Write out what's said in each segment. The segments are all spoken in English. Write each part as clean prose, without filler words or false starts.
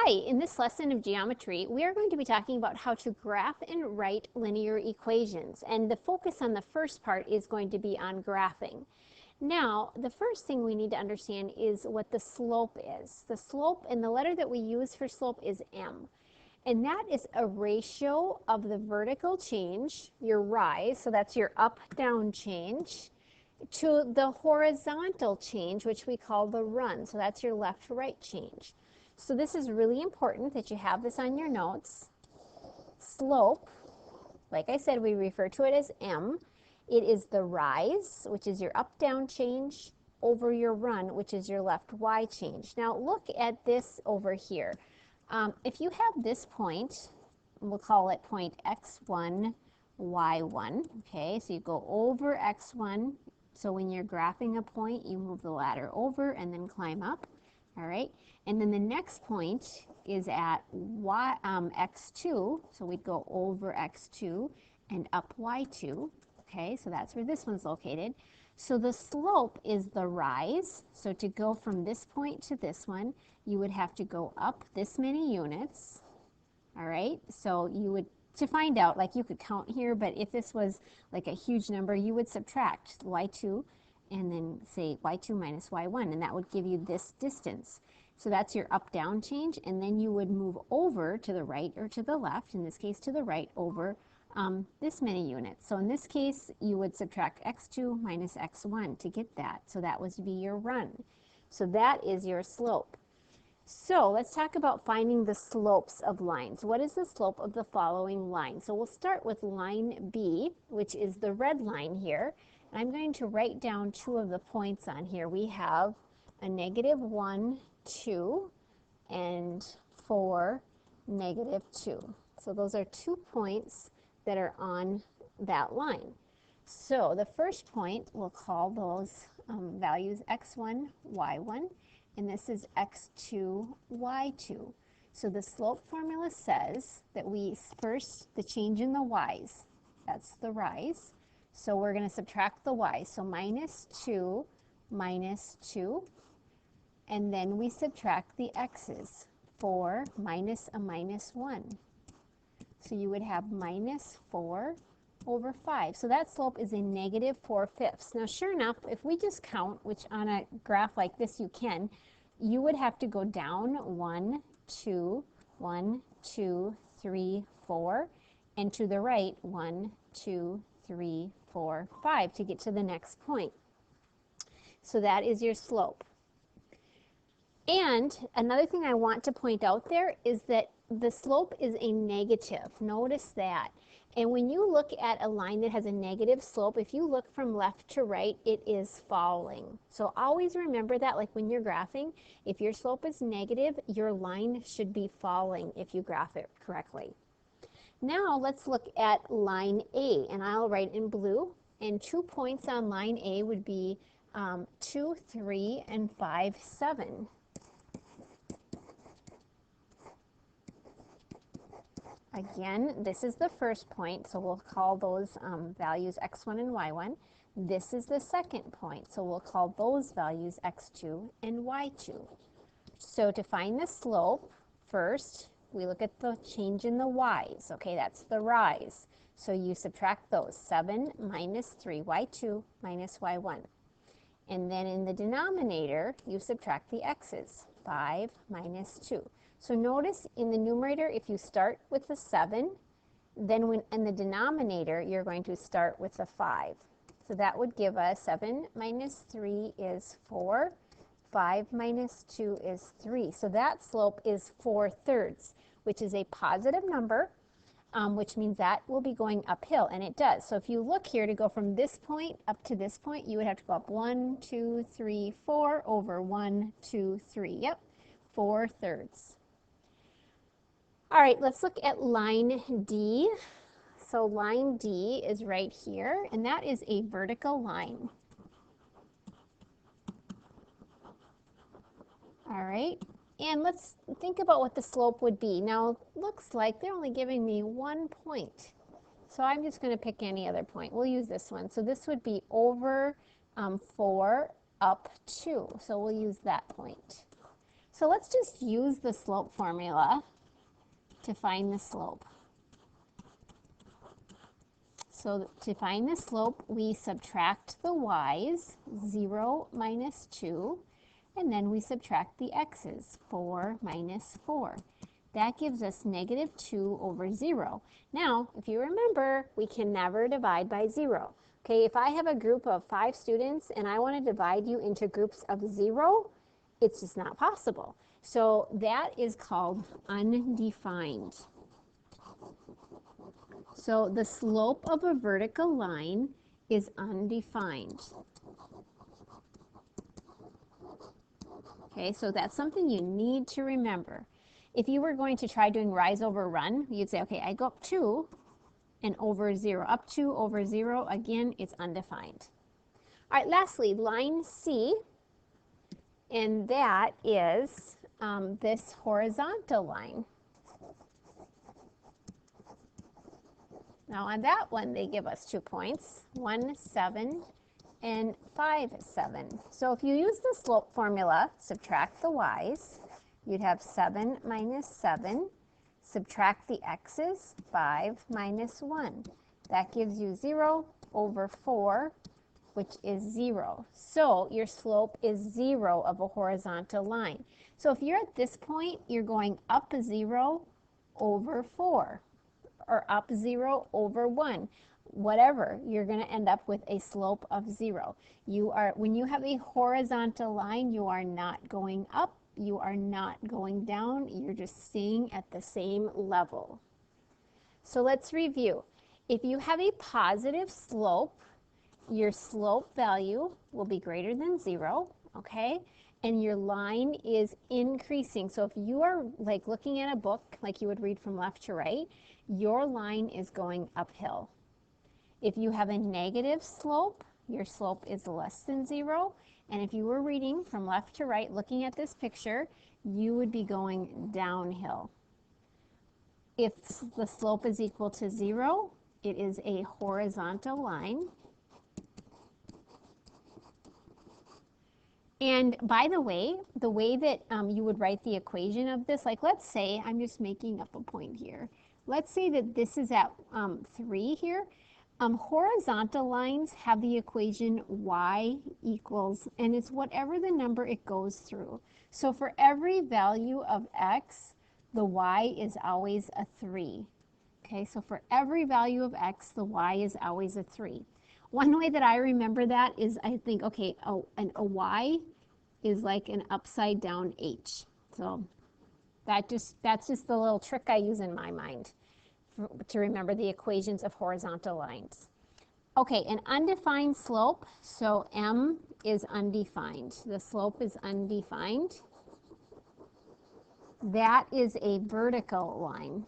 Hi, in this lesson of geometry, we are going to be talking about how to graph and write linear equations. And the focus on the first part is going to be on graphing. Now, the first thing we need to understand is what the slope is. The slope, and the letter that we use for slope is m. And that is a ratio of the vertical change, your rise, so that's your up-down change, to the horizontal change, which we call the run. So that's your left-right change. So this is really important that you have this on your notes. Slope, like I said, we refer to it as m. It is the rise, which is your up-down change, over your run, which is your left-y change. Now look at this over here. If you have this point, we'll call it point x1, y1, okay? So you go over x1. So when you're graphing a point, you move the ladder over and then climb up, all right? And then the next point is at x2, so we'd go over x2 and up y2, okay? So that's where this one's located. So the slope is the rise. So to go from this point to this one, you would have to go up this many units, all right? So you would, to find out, like you could count here, but if this was like a huge number, you would subtract y2 and then say y2 minus y1, and that would give you this distance. So that's your up-down change, and then you would move over to the right or to the left, in this case to the right, over this many units. So in this case, you would subtract x2 minus x1 to get that. So that would be your run. So that is your slope. So let's talk about finding the slopes of lines. What is the slope of the following line? So we'll start with line B, which is the red line here. And I'm going to write down two of the points on here. We have a -1, 2, and 4, -2. So those are 2 points that are on that line. So the first point, we'll call those values x1, y1, and this is x2, y2. So the slope formula says that we first, the change in the y's, that's the rise. So we're going to subtract the y. So -2, -2, and then we subtract the x's. 4 minus a -1. So you would have -4 over 5. So that slope is a -4/5. Now sure enough, if we just count, which on a graph like this you can, you would have to go down 1, 2, 1, 2, 3, 4, and to the right 1, 2, 3, 4, 5 to get to the next point. So that is your slope. And another thing I want to point out there is that the slope is a negative. Notice that. And when you look at a line that has a negative slope, if you look from left to right, it is falling. So always remember that, like when you're graphing, if your slope is negative, your line should be falling if you graph it correctly. Now let's look at line A, and I'll write in blue. And 2 points on line A would be 2, 3, and 5, 7. Again, this is the first point, so we'll call those values x1 and y1. This is the second point, so we'll call those values x2 and y2. So to find the slope, first, we look at the change in the y's. Okay, that's the rise. So you subtract those. 7 minus 3, y2 minus y1. And then in the denominator, you subtract the x's. 5 minus 2. So notice in the numerator, if you start with the 7, then when in the denominator, you're going to start with the 5. So that would give us 7 minus 3 is 4. 5 minus 2 is 3. So that slope is 4/3, which is a positive number, which means that will be going uphill, and it does. So if you look here to go from this point up to this point, you would have to go up 1, 2, 3, 4 over 1, 2, 3. Yep, 4/3. All right, let's look at line D. So line D is right here, and that is a vertical line. All right, and let's think about what the slope would be. Now, it looks like they're only giving me 1 point. So I'm just going to pick any other point. We'll use this one. So this would be over 4 up 2. So we'll use that point. So let's just use the slope formula to find the slope. So to find the slope, we subtract the y's, 0 minus 2, and then we subtract the x's, 4 minus 4. That gives us negative 2 over 0. Now, if you remember, we can never divide by 0. Okay, if I have a group of 5 students and I want to divide you into groups of 0, it's just not possible. So that is called undefined. So the slope of a vertical line is undefined. Okay, so that's something you need to remember. If you were going to try doing rise over run, you'd say, okay, I go up 2 and over 0. Up 2 over 0, again, it's undefined. All right, lastly, line C, and that is this horizontal line. Now on that one, they give us 2 points, 1, 7, and 5, 7. So if you use the slope formula, subtract the y's, you'd have 7 minus 7, subtract the x's, 5 minus 1. That gives you 0 over 4, which is 0. So your slope is 0 of a horizontal line. So if you're at this point, you're going up 0 over 4. Or up 0 over 1, whatever, you're going to end up with a slope of 0. When you have a horizontal line, you are not going up, you are not going down, you're just staying at the same level. So let's review. If you have a positive slope, your slope value will be greater than 0, okay? And your line is increasing. So if you are like looking at a book, like you would read from left to right, your line is going uphill. If you have a negative slope, your slope is less than 0. And if you were reading from left to right, looking at this picture, you would be going downhill. If the slope is equal to 0, it is a horizontal line. And by the way that you would write the equation of this, like let's say, I'm just making up a point here. Let's say that this is at 3 here. Horizontal lines have the equation y equals, and it's whatever the number it goes through. So for every value of x, the y is always a 3. Okay, so for every value of x, the y is always a 3. One way that I remember that is I think, okay, a y is like an upside down h. So that's just the little trick I use in my mind to remember the equations of horizontal lines. Okay, an undefined slope, so m is undefined. The slope is undefined. That is a vertical line.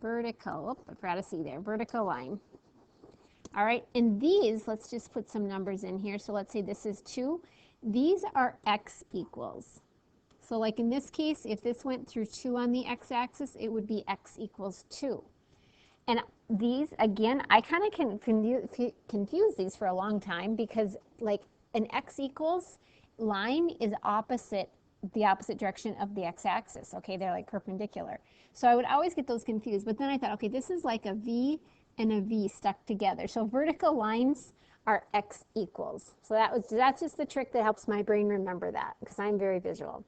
Vertical, I forgot a C there, vertical line. All right, and these, let's just put some numbers in here. So let's say this is 2. These are x equals. So like in this case, if this went through 2 on the x-axis, it would be x equals 2. And these, again, I kind of confuse these for a long time because like an x equals line is the opposite direction of the x-axis. Okay, they're like perpendicular. So I would always get those confused. But then I thought, okay, this is like a V and a V stuck together. So vertical lines are x equals. So that's just the trick that helps my brain remember that because I'm very visual.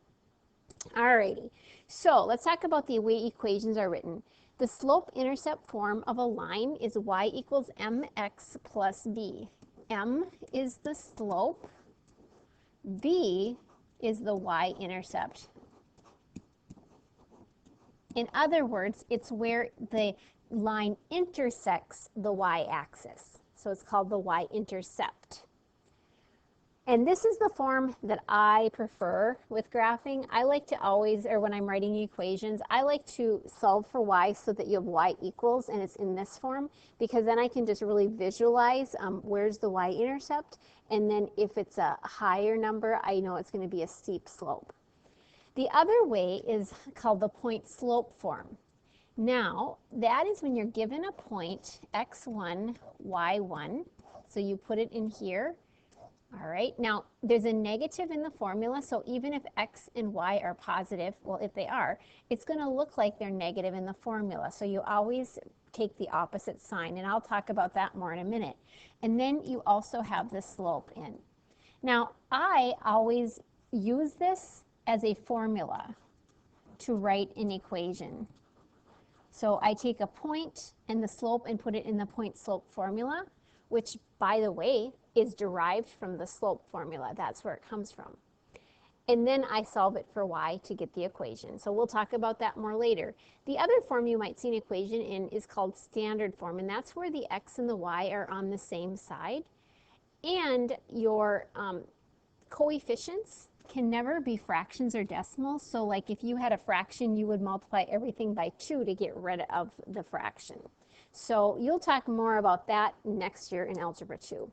Alrighty, so let's talk about the way equations are written. The slope-intercept form of a line is y equals mx plus b. M is the slope, b is the y-intercept. In other words, it's where the line intersects the y-axis. So it's called the y-intercept. And this is the form that I prefer with graphing. I like to always, or when I'm writing equations, I like to solve for y so that you have y equals and it's in this form, because then I can just really visualize where's the y-intercept, and then if it's a higher number, I know it's going to be a steep slope. The other way is called the point slope form. Now, that is when you're given a point, x1, y1, so you put it in here, All right, now there's a negative in the formula, so even if x and y are positive, well, if they are, it's going to look like they're negative in the formula. So you always take the opposite sign, and I'll talk about that more in a minute. And then you also have the slope in. Now, I always use this as a formula to write an equation. So I take a point and the slope and put it in the point-slope formula, which, by the way, is derived from the slope formula. That's where it comes from. And then I solve it for y to get the equation. So we'll talk about that more later. The other form you might see an equation in is called standard form, and that's where the x and the y are on the same side. And your coefficients can never be fractions or decimals. So like if you had a fraction, you would multiply everything by 2 to get rid of the fraction. So you'll talk more about that next year in Algebra 2. All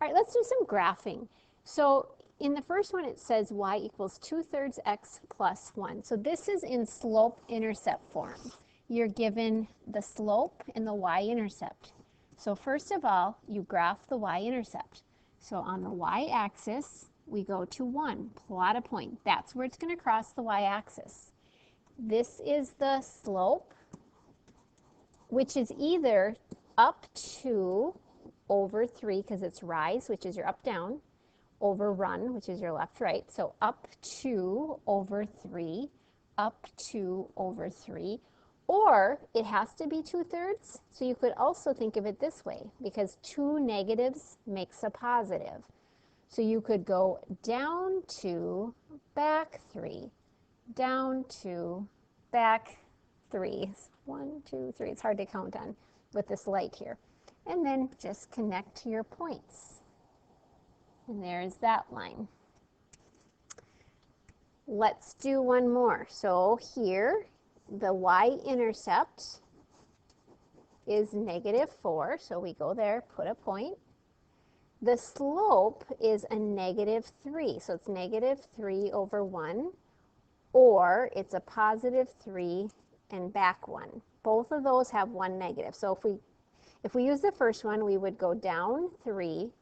right, let's do some graphing. So in the first one, it says y equals 2/3 x plus 1. So this is in slope-intercept form. You're given the slope and the y-intercept. So first of all, you graph the y-intercept. So on the y-axis, we go to 1, plot a point. That's where it's going to cross the y-axis. This is the slope, which is either up 2 over 3, because it's rise, which is your up-down, over run, which is your left-right. So up 2 over 3, up 2 over 3. Or it has to be 2/3. So you could also think of it this way, because 2 negatives makes a positive. So you could go down 2, back 3, down 2, back 3. 1, 2, 3. It's hard to count on with this light here. And then just connect to your points. And there's that line. Let's do one more. So here, the y-intercept is -4. So we go there, put a point. The slope is a -3, so it's -3 over 1, or it's a +3 and back 1. Both of those have one negative. So if we use the first one, we would go down 3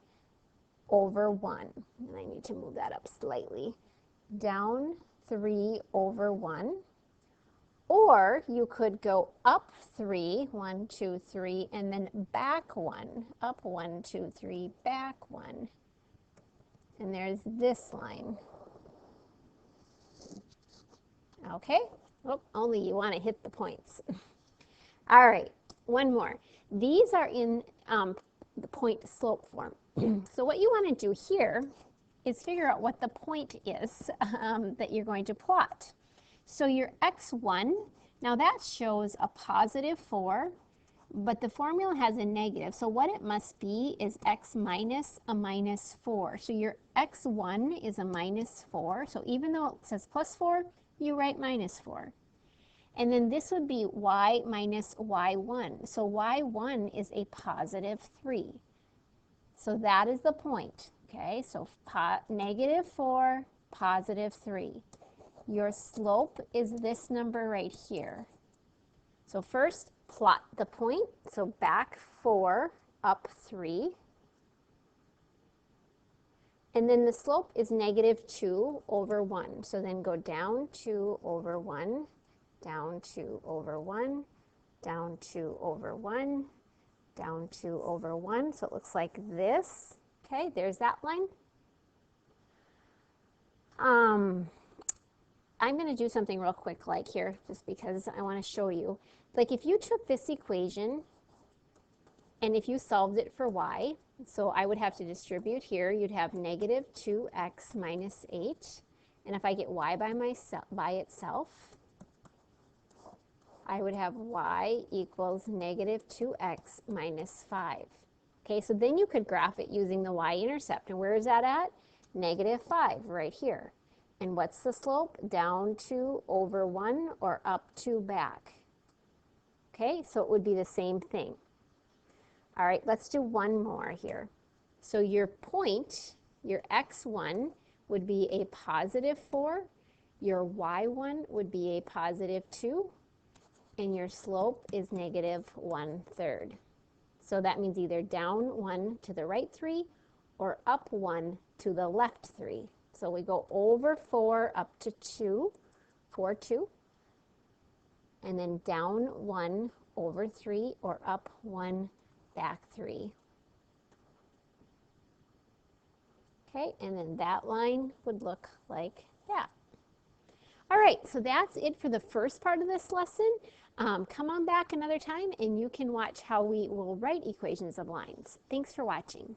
over 1. And I need to move that up slightly. Down 3 over 1. Or you could go up 3, 1, 2, 3, and then back 1. Up 1, 2, 3, back 1. And there's this line. Okay? Oh, only you want to hit the points. All right, one more. These are in the point slope form. So what you want to do here is figure out what the point is that you're going to plot. So your x1, now that shows a +4, but the formula has a negative. So what it must be is x minus a -4. So your x1 is a -4. So even though it says +4, you write -4. And then this would be y minus y1. So y1 is a +3. So that is the point. Okay, so -4, +3. Your slope is this number right here. So first, plot the point. So back 4, up 3. And then the slope is -2 over 1. So then go down 2 over 1, down 2 over 1, down 2 over 1, down 2 over 1. So it looks like this. Okay, there's that line. I'm going to do something real quick like here, just because I want to show you. Like if you took this equation and if you solved it for y, so I would have to distribute here, you'd have -2x minus 8. And if I get y by itself, I would have y equals -2x minus 5. Okay, so then you could graph it using the y-intercept. And where is that at? -5, right here. And what's the slope? Down 2 over 1 or up 2 back. Okay, so it would be the same thing. All right, let's do one more here. So your point, your x1 would be a +4, your y1 would be a +2, and your slope is -1/3. So that means either down 1 to the right 3 or up 1 to the left 3. So we go over 4 up to 2, 4, 2, and then down 1 over 3 or up 1 back 3. Okay, and then that line would look like that. All right, so that's it for the first part of this lesson. Come on back another time and you can watch how we will write equations of lines. Thanks for watching.